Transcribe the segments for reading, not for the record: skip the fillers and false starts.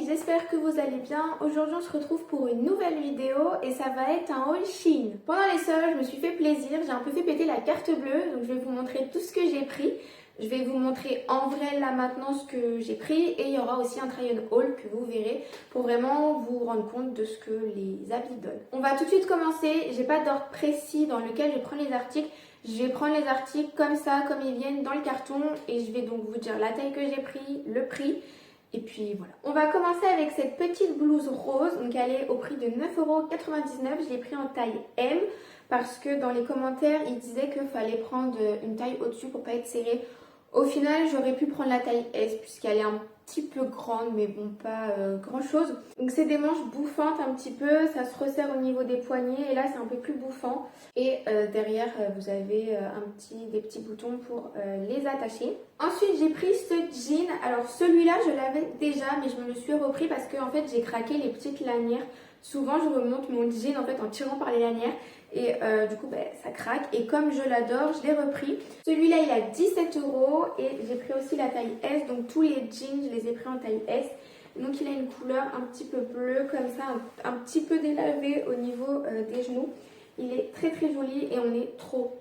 j'espère que vous allez bien. Aujourd'hui on se retrouve pour une nouvelle vidéo et ça va être un haul Shein. Pendant les soldes, je me suis fait plaisir, j'ai un peu fait péter la carte bleue, donc je vais vous montrer tout ce que j'ai pris. Je vais vous montrer en vrai là maintenant ce que j'ai pris et il y aura aussi un try-on haul que vous verrez pour vraiment vous rendre compte de ce que les habits donnent. On va tout de suite commencer, j'ai pas d'ordre précis dans lequel je vais prendre les articles. Je vais prendre les articles comme ça, comme ils viennent dans le carton et je vais donc vous dire la taille que j'ai pris, le prix. Et puis voilà. On va commencer avec cette petite blouse rose. Donc elle est au prix de 9,99 €. Je l'ai pris en taille M parce que dans les commentaires, ils disaient qu'il fallait prendre une taille au-dessus pour pas être serré. Au final, j'aurais pu prendre la taille S puisqu'elle est un petit peu grande, mais bon, pas grand chose. Donc c'est des manches bouffantes un petit peu, ça se resserre au niveau des poignets et là c'est un peu plus bouffant. Et derrière, vous avez des petits boutons pour les attacher. Ensuite, j'ai pris ce jean. Alors celui-là, je l'avais déjà, mais je me le suis repris parce que en fait, j'ai craqué les petites lanières. Souvent, je remonte mon jean en fait en tirant par les lanières. Et du coup ça craque et comme je l'adore, je l'ai repris. Celui-là il a 17 € et j'ai pris aussi la taille S, donc tous les jeans je les ai pris en taille S. Donc il a une couleur un petit peu bleue comme ça, un petit peu délavé au niveau des genoux. Il est très très joli et on est trop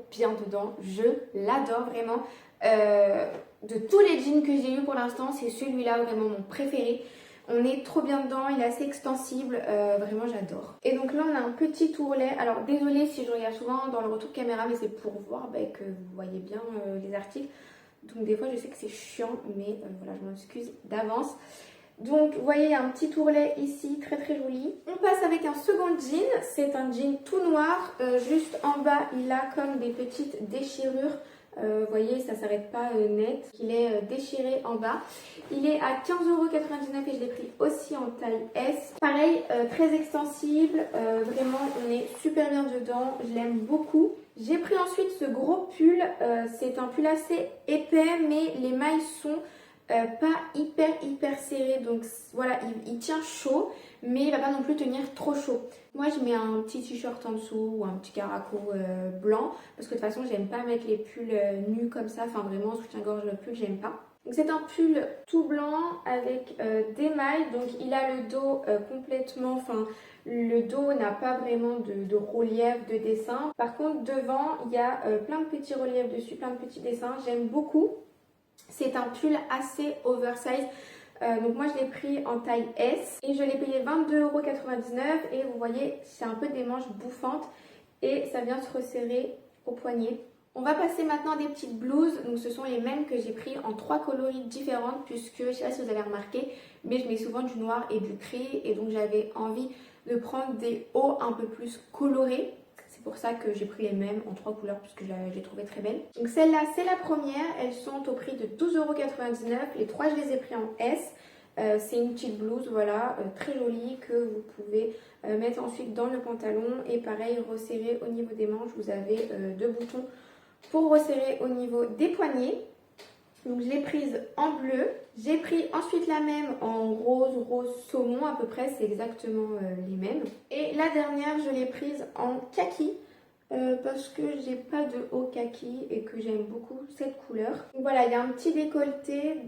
bien dedans. Je l'adore vraiment. De tous les jeans que j'ai eu pour l'instant, c'est celui-là vraiment mon préféré. On est trop bien dedans, il est assez extensible, vraiment j'adore. Et donc là on a un petit ourlet. Alors désolée si je regarde souvent dans le retour caméra, mais c'est pour voir que vous voyez bien les articles. Donc des fois je sais que c'est chiant, mais voilà, je m'en excuse d'avance. Donc vous voyez il y a un petit ourlet ici, très joli. On passe avec un second jean, c'est un jean tout noir. Juste en bas il a comme des petites déchirures. Vous voyez, ça s'arrête pas net. Il est déchiré en bas. Il est à 15,99 € et je l'ai pris aussi en taille S. Pareil, très extensible. Vraiment, on est super bien dedans. Je l'aime beaucoup. J'ai pris ensuite ce gros pull. C'est un pull assez épais, mais les mailles sont pas hyper serrées. Donc voilà, il tient chaud, mais il va pas non plus tenir trop chaud. Moi je mets un petit t-shirt en dessous ou un petit caraco blanc parce que de toute façon j'aime pas mettre les pulls nus comme ça, enfin vraiment soutien-gorge le pull j'aime pas. Donc c'est un pull tout blanc avec des mailles, donc il a le dos complètement, enfin le dos n'a pas vraiment de relief, de dessin. Par contre devant il y a plein de petits reliefs dessus, plein de petits dessins, j'aime beaucoup. C'est un pull assez oversize. Donc moi je l'ai pris en taille S et je l'ai payé 22,99 € et vous voyez c'est un peu des manches bouffantes et ça vient se resserrer au poignet. On va passer maintenant à des petites blouses, donc ce sont les mêmes que j'ai pris en 3 coloris différentes puisque je sais pas si vous avez remarqué mais je mets souvent du noir et du gris et donc j'avais envie de prendre des hauts un peu plus colorés. C'est pour ça que j'ai pris les mêmes en 3 couleurs puisque je les trouvais très belles. Donc celle-là c'est la première, elles sont au prix de 12,99 €. Les 3 je les ai pris en S. C'est une petite blouse, voilà, très jolie que vous pouvez mettre ensuite dans le pantalon. Et pareil, resserrer au niveau des manches, vous avez 2 boutons pour resserrer au niveau des poignets. Donc je l'ai prise en bleu. J'ai pris ensuite la même en rose saumon à peu près, c'est exactement les mêmes. Et la dernière, je l'ai prise en kaki parce que j'ai pas de haut kaki et que j'aime beaucoup cette couleur. Donc voilà, il y a un petit décolleté,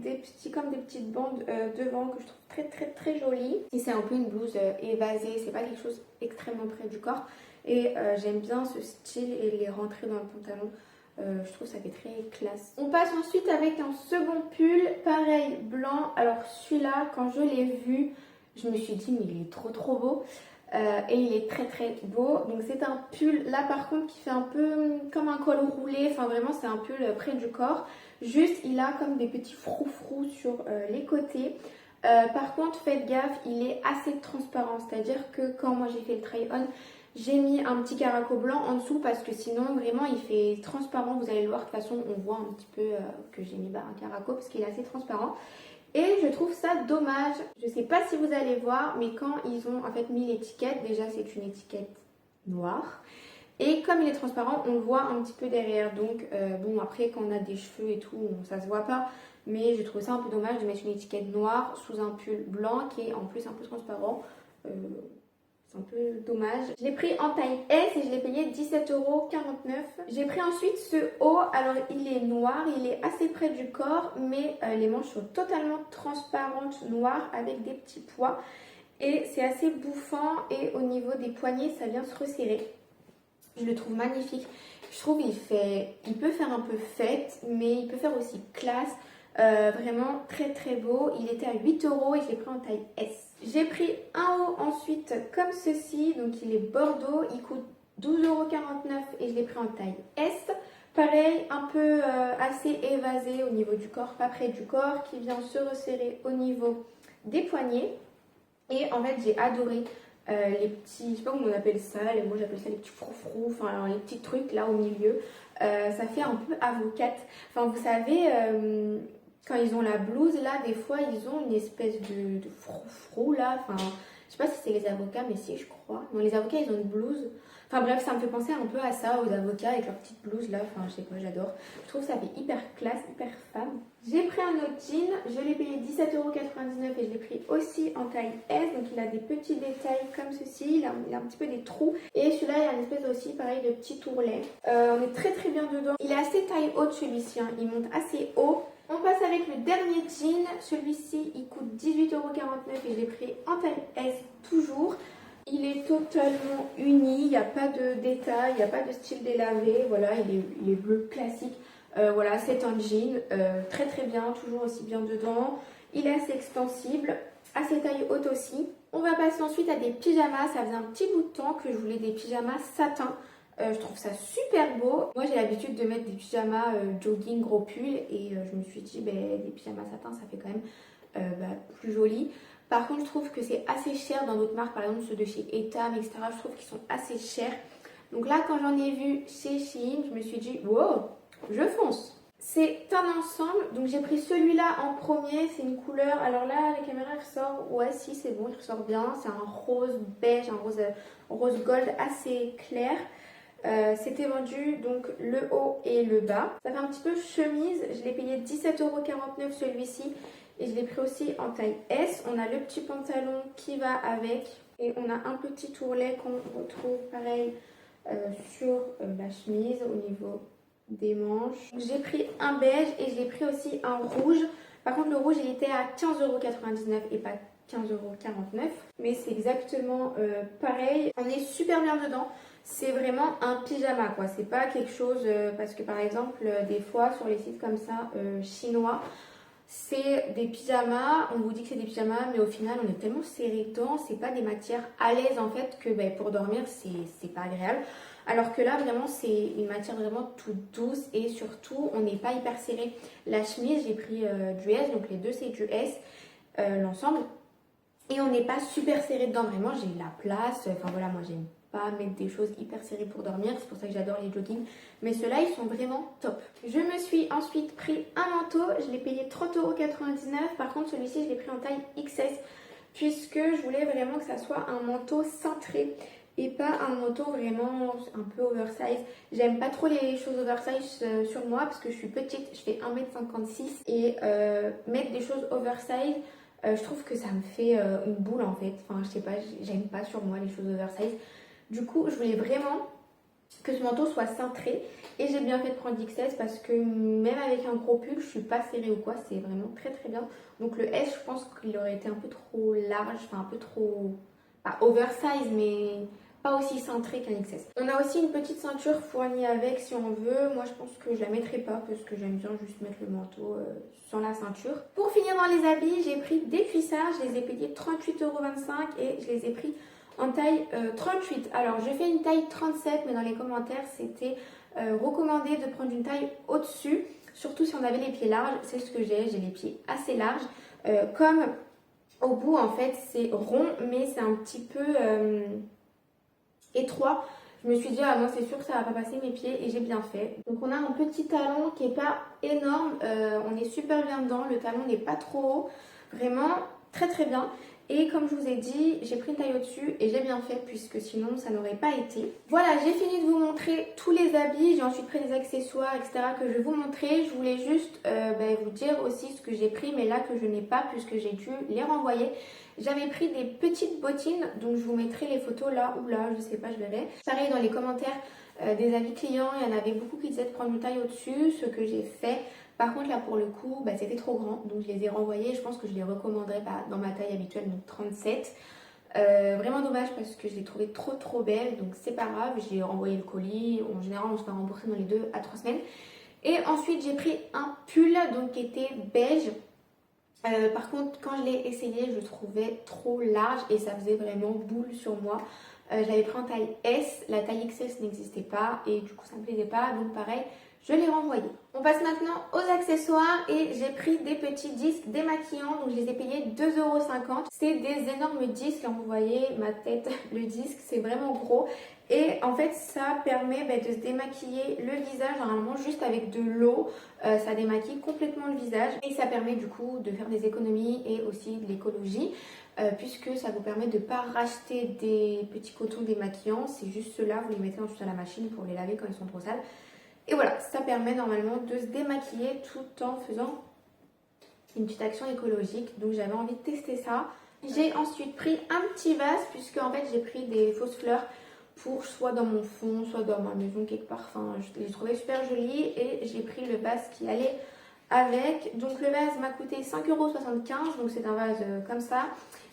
comme des petites bandes devant que je trouve très jolies. Et c'est un peu une blouse évasée, c'est pas quelque chose extrêmement près du corps. Et j'aime bien ce style et les rentrer dans le pantalon. Je trouve ça fait très classe. On passe ensuite avec un second pull, pareil blanc. Alors celui-là, quand je l'ai vu, je me suis dit mais il est trop beau. Et il est très beau. Donc c'est un pull là par contre qui fait un peu comme un col roulé. Enfin vraiment c'est un pull près du corps. Juste il a comme des petits froufrous sur les côtés. Par contre faites gaffe, il est assez transparent. C'est-à-dire que quand moi j'ai fait le try-on, j'ai mis un petit caraco blanc en dessous parce que sinon vraiment il fait transparent. Vous allez le voir, de toute façon on voit un petit peu que j'ai mis un caraco parce qu'il est assez transparent. Et je trouve ça dommage. Je sais pas si vous allez voir, mais quand ils ont en fait mis l'étiquette, déjà c'est une étiquette noire. Et comme il est transparent, on le voit un petit peu derrière. Donc bon, après quand on a des cheveux et tout, ça se voit pas. Mais je trouve ça un peu dommage de mettre une étiquette noire sous un pull blanc qui est en plus un peu transparent. c'est un peu dommage. Je l'ai pris en taille S et je l'ai payé 17,49 €. J'ai pris ensuite ce haut. Alors il est noir, il est assez près du corps, mais les manches sont totalement transparentes, noires, avec des petits pois. Et c'est assez bouffant et au niveau des poignets, ça vient se resserrer. Je le trouve magnifique. Je trouve il peut faire un peu fête, mais il peut faire aussi classe. Vraiment très très beau. Il était à 8 € et je l'ai pris en taille S. J'ai pris un haut ensuite comme ceci. Donc il est bordeaux. Il coûte 12,49 € et je l'ai pris en taille S. Pareil, un peu assez évasé au niveau du corps, pas près du corps, qui vient se resserrer au niveau des poignets. Et en fait, j'ai adoré les petits, je sais pas comment on appelle ça, moi j'appelle ça les petits froufrous, enfin alors, les petits trucs là au milieu. Ça fait un peu avocate. Enfin, vous savez, quand ils ont la blouse là, des fois ils ont une espèce de froufrou là. Enfin, je sais pas si c'est les avocats, mais si, je crois. Non, les avocats ils ont une blouse. Enfin bref, ça me fait penser un peu à ça, aux avocats avec leur petite blouse là. Enfin, je sais pas, j'adore. Je trouve que ça fait hyper classe, hyper femme. J'ai pris un autre jean, je l'ai payé 17,99 € et je l'ai pris aussi en taille S. Donc il a des petits détails comme ceci, il a un petit peu des trous. Et celui-là, il a une espèce aussi, pareil, de petit tourlet. On est très très bien dedans. Il est assez taille haute celui-ci, hein. Il monte assez haut. On passe avec le dernier jean. Celui-ci, il coûte 18,49 € et je l'ai pris en taille S toujours. Il est totalement uni, il n'y a pas de détails, il n'y a pas de style délavé. Voilà, il est bleu classique. Voilà, c'est un jean, très très bien, toujours aussi bien dedans. Il est assez extensible, assez taille haute aussi. On va passer ensuite à des pyjamas. Ça faisait un petit bout de temps que je voulais des pyjamas satin. Je trouve ça super beau. Moi j'ai l'habitude de mettre des pyjamas jogging, gros pull. Et je me suis dit, des pyjamas satin, ça fait quand même plus joli. Par contre, je trouve que c'est assez cher dans d'autres marques, par exemple ceux de chez Etam, etc. Je trouve qu'ils sont assez chers. Donc là, quand j'en ai vu chez Shein, je me suis dit, wow, je fonce. C'est un ensemble, donc j'ai pris celui-là en premier, c'est une couleur, alors là la caméra ressort, ouais si c'est bon, il ressort bien, c'est un rose beige, un rose gold assez clair. C'était vendu donc le haut et le bas. Ça fait un petit peu chemise, je l'ai payé 17,49 € celui-ci et je l'ai pris aussi en taille S. On a le petit pantalon qui va avec et on a un petit tourlet qu'on retrouve pareil sur la chemise au niveau des manches. J'ai pris un beige et je l'ai pris aussi un rouge. Par contre le rouge il était à 15,99 € et pas 15,49 €. Mais c'est exactement pareil. On est super bien dedans. C'est vraiment un pyjama quoi. C'est pas quelque chose parce que par exemple des fois sur les sites comme ça chinois c'est des pyjamas, on vous dit que c'est des pyjamas, mais au final on est tellement serré dedans, c'est pas des matières à l'aise en fait que pour dormir c'est pas agréable. Alors que là vraiment c'est une matière vraiment toute douce et surtout on n'est pas hyper serré. La chemise j'ai pris du S, donc les deux c'est du S, l'ensemble. Et on n'est pas super serré dedans, vraiment j'ai la place, enfin voilà moi j'aime pas mettre des choses hyper serrées pour dormir, c'est pour ça que j'adore les joggings, mais ceux-là ils sont vraiment top. Je me suis ensuite pris un manteau, je l'ai payé 30,99 €, par contre celui-ci je l'ai pris en taille XS, puisque je voulais vraiment que ça soit un manteau cintré et pas un manteau vraiment un peu oversize. J'aime pas trop les choses oversize sur moi parce que je suis petite, je fais 1,56 m et mettre des choses oversize, je trouve que ça me fait une boule en fait. Enfin, je sais pas, j'aime pas sur moi les choses oversize. Du coup, je voulais vraiment que ce manteau soit cintré et j'ai bien fait de prendre XS parce que même avec un gros pull, je suis pas serrée ou quoi, c'est vraiment très très bien. Donc le S, je pense qu'il aurait été un peu trop large, enfin un peu trop, pas oversize, mais pas aussi cintré qu'un XS. On a aussi une petite ceinture fournie avec si on veut. Moi je pense que je la mettrai pas parce que j'aime bien juste mettre le manteau sans la ceinture. Pour finir dans les habits, j'ai pris des cuissards. Je les ai payés 38,25 € et je les ai pris en taille 38. Alors j'ai fait une taille 37 mais dans les commentaires c'était recommandé de prendre une taille au-dessus. Surtout si on avait les pieds larges. C'est ce que j'ai les pieds assez larges. Comme au bout en fait c'est rond mais c'est un petit peu étroit. Je me suis dit, ah moi c'est sûr que ça va pas passer mes pieds et j'ai bien fait. Donc on a un petit talon qui est pas énorme, on est super bien dedans, le talon n'est pas trop haut. Vraiment, très très bien. Et comme je vous ai dit, j'ai pris une taille au-dessus et j'ai bien fait puisque sinon ça n'aurait pas été. Voilà, j'ai fini de vous montrer tous les habits. J'ai ensuite pris des accessoires, etc. que je vais vous montrer. Je voulais juste vous dire aussi ce que j'ai pris, mais là que je n'ai pas puisque j'ai dû les renvoyer. J'avais pris des petites bottines, donc je vous mettrai les photos là ou là, je sais pas, je verrai. Pareil dans les commentaires des avis clients, il y en avait beaucoup qui disaient de prendre une taille au-dessus, ce que j'ai fait. Par contre là pour le coup c'était trop grand, donc je les ai renvoyés. Je pense que je les recommanderais dans ma taille habituelle, donc 37. Vraiment dommage parce que je l'ai trouvé trop belle, donc c'est pas grave, j'ai renvoyé le colis. En général on se fait rembourser dans les 2 à 3 semaines. Et ensuite j'ai pris un pull donc qui était beige. Par contre quand je l'ai essayé je le trouvais trop large et ça faisait vraiment boule sur moi. J'avais pris en taille S, la taille XS n'existait pas et du coup ça me plaisait pas, donc pareil je l'ai renvoyé. On passe maintenant aux accessoires et j'ai pris des petits disques démaquillants, donc je les ai payés 2,50 €. C'est des énormes disques, là vous voyez ma tête, le disque c'est vraiment gros. Et en fait ça permet de se démaquiller le visage normalement juste avec de l'eau. Ça démaquille complètement le visage et ça permet du coup de faire des économies et aussi de l'écologie. Puisque ça vous permet de ne pas racheter des petits cotons démaquillants, c'est juste ceux-là, vous les mettez ensuite à la machine pour les laver quand ils sont trop sales. Et voilà, ça permet normalement de se démaquiller tout en faisant une petite action écologique. Donc j'avais envie de tester ça. J'ai ensuite pris un petit vase puisque en fait j'ai pris des fausses fleurs pour soit dans mon fond, soit dans ma maison quelque part. Enfin, je les trouvais super jolies et j'ai pris le vase qui allait avec. Donc le vase m'a coûté 5,75 €, donc c'est un vase comme ça.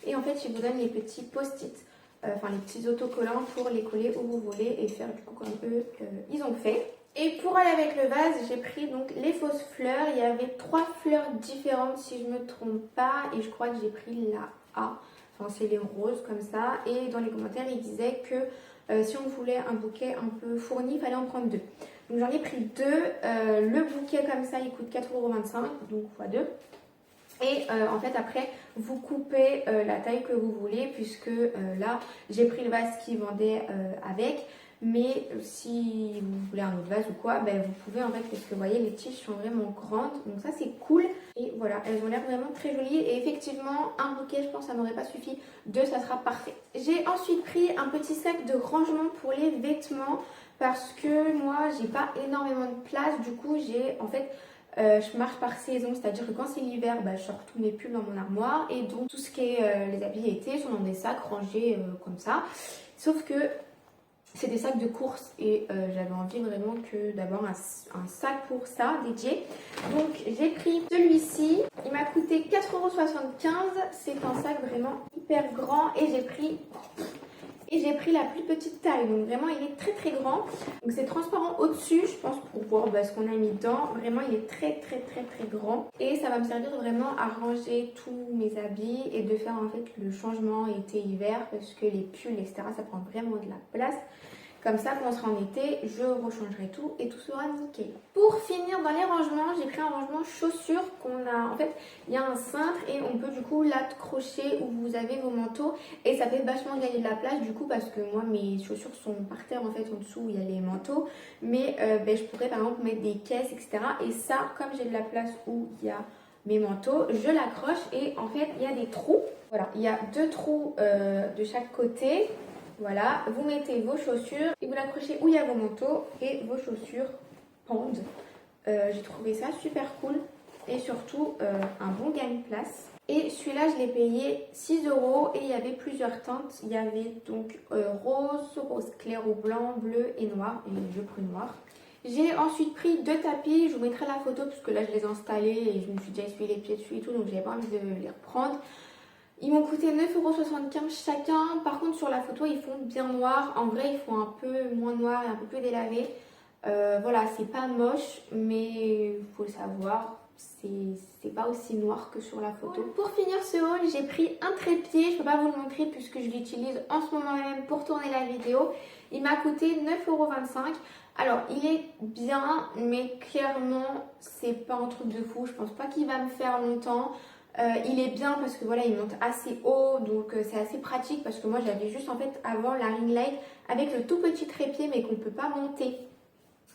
Et en fait, il vous donne les petits post-it, enfin les petits autocollants pour les coller où vous voulez et faire du coup comme eux, ils ont fait. Et pour aller avec le vase, j'ai pris donc les fausses fleurs. Il y avait 3 fleurs différentes si je ne me trompe pas. Et je crois que j'ai pris la A. Enfin, c'est les roses comme ça. Et dans les commentaires, ils disaient que si on voulait un bouquet un peu fourni, il fallait en prendre 2. Donc j'en ai pris 2. Le bouquet comme ça, il coûte 4,25 €, donc x 2. Et en fait après vous coupez la taille que vous voulez puisque là j'ai pris le vase qui vendait avec. Mais si vous voulez un autre vase ou quoi, vous pouvez en fait, parce que vous voyez les tiges sont vraiment grandes, donc ça c'est cool. Et voilà, elles ont l'air vraiment très jolies et effectivement un bouquet je pense ça m'aurait pas suffi, 2 ça sera parfait. J'ai ensuite pris un petit sac de rangement pour les vêtements parce que moi j'ai pas énormément de place, du coup j'ai en fait je marche par saison, c'est-à-dire que quand c'est l'hiver, je sors tous mes pulls dans mon armoire et donc tout ce qui est les habits été sont dans des sacs rangés comme ça. Sauf que c'est des sacs de course et j'avais envie vraiment d'avoir un sac pour ça dédié. Donc j'ai pris celui-ci, il m'a coûté 4,75 €. C'est un sac vraiment hyper grand et j'ai pris la plus petite taille, donc vraiment il est très grand. Donc c'est transparent au-dessus, je pense, pour voir ce qu'on a mis dedans. Vraiment il est très grand et ça va me servir vraiment à ranger tous mes habits et de faire en fait le changement été-hiver parce que les pulls etc ça prend vraiment de la place. Comme ça, quand on sera en été, je rechangerai tout et tout sera nickel. Pour finir dans les rangements, j'ai pris un rangement chaussures qu'on a. En fait, il y a un cintre et on peut du coup l'accrocher où vous avez vos manteaux. Et ça fait vachement gagner de la place du coup parce que moi, mes chaussures sont par terre en fait en dessous où il y a les manteaux. Mais je pourrais par exemple mettre des caisses, etc. Et ça, comme j'ai de la place où il y a mes manteaux, je l'accroche et en fait, il y a des trous. Voilà, il y a 2 trous de chaque côté. Voilà, vous mettez vos chaussures et vous l'accrochez où il y a vos manteaux et vos chaussures pendent. J'ai trouvé ça super cool et surtout un bon gagne-place. Et celui-là, je l'ai payé 6 € et il y avait plusieurs teintes. Il y avait donc rose clair ou blanc, bleu et noir. Et je prends noir. J'ai ensuite pris 2 tapis. Je vous mettrai la photo parce que là, je les ai installés et je me suis déjà essuyé les pieds dessus et tout. Donc, j'avais pas envie de les reprendre. Ils m'ont coûté 9,75 € chacun. Par contre, sur la photo, ils font bien noir. En vrai, ils font un peu moins noir et un peu plus délavé. Voilà, c'est pas moche, mais il faut le savoir, c'est pas aussi noir que sur la photo. Pour finir ce haul, j'ai pris un trépied. Je peux pas vous le montrer puisque je l'utilise en ce moment même pour tourner la vidéo. Il m'a coûté 9,25 €. Alors, il est bien, mais clairement, c'est pas un truc de fou. Je pense pas qu'il va me faire longtemps. Il est bien parce que voilà, il monte assez haut, donc c'est assez pratique parce que moi j'avais juste en fait avant la ring light avec le tout petit trépied mais qu'on ne peut pas monter.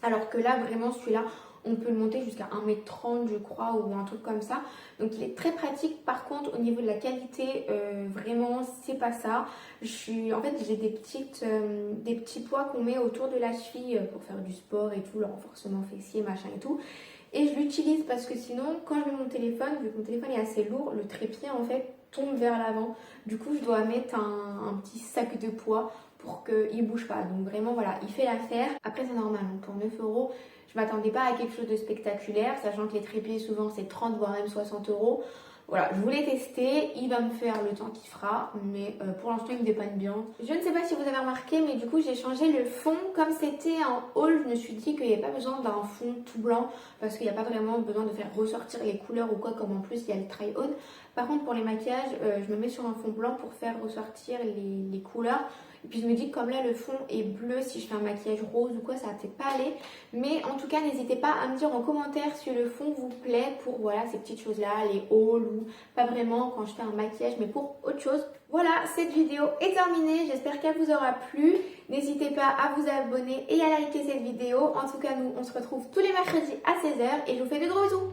Alors que là vraiment celui-là On peut le monter jusqu'à 1,30 m je crois ou un truc comme ça. Donc il est très pratique. Par contre au niveau de la qualité, vraiment c'est pas ça. En fait j'ai des petits poids qu'on met autour de la cheville pour faire du sport et tout, le renforcement fessier, machin et tout. Et je l'utilise parce que sinon quand je mets mon téléphone, vu que mon téléphone est assez lourd, le trépied en fait tombe vers l'avant. Du coup je dois mettre un petit sac de poids pour qu'il ne bouge pas. Donc vraiment voilà, il fait l'affaire. Après c'est normal, donc pour 9 euros, je m'attendais pas à quelque chose de spectaculaire, sachant que les trépieds souvent c'est 30 voire même 60 euros. Voilà, je voulais tester, il va me faire le temps qu'il fera, mais pour l'instant il me dépanne bien. Je ne sais pas si vous avez remarqué, mais du coup j'ai changé le fond. Comme c'était un haul, je me suis dit qu'il n'y avait pas besoin d'un fond tout blanc, parce qu'il n'y a pas vraiment besoin de faire ressortir les couleurs ou quoi, comme en plus il y a le try-on. Par contre pour les maquillages, je me mets sur un fond blanc pour faire ressortir les couleurs. Et puis je me dis que comme là le fond est bleu, si je fais un maquillage rose ou quoi, ça va peut-être pas aller. Mais en tout cas, n'hésitez pas à me dire en commentaire si le fond vous plaît pour voilà ces petites choses-là, les hauls ou pas vraiment quand je fais un maquillage, mais pour autre chose. Voilà, cette vidéo est terminée. J'espère qu'elle vous aura plu. N'hésitez pas à vous abonner et à liker cette vidéo. En tout cas, nous, on se retrouve tous les mercredis à 16 h et je vous fais de gros bisous.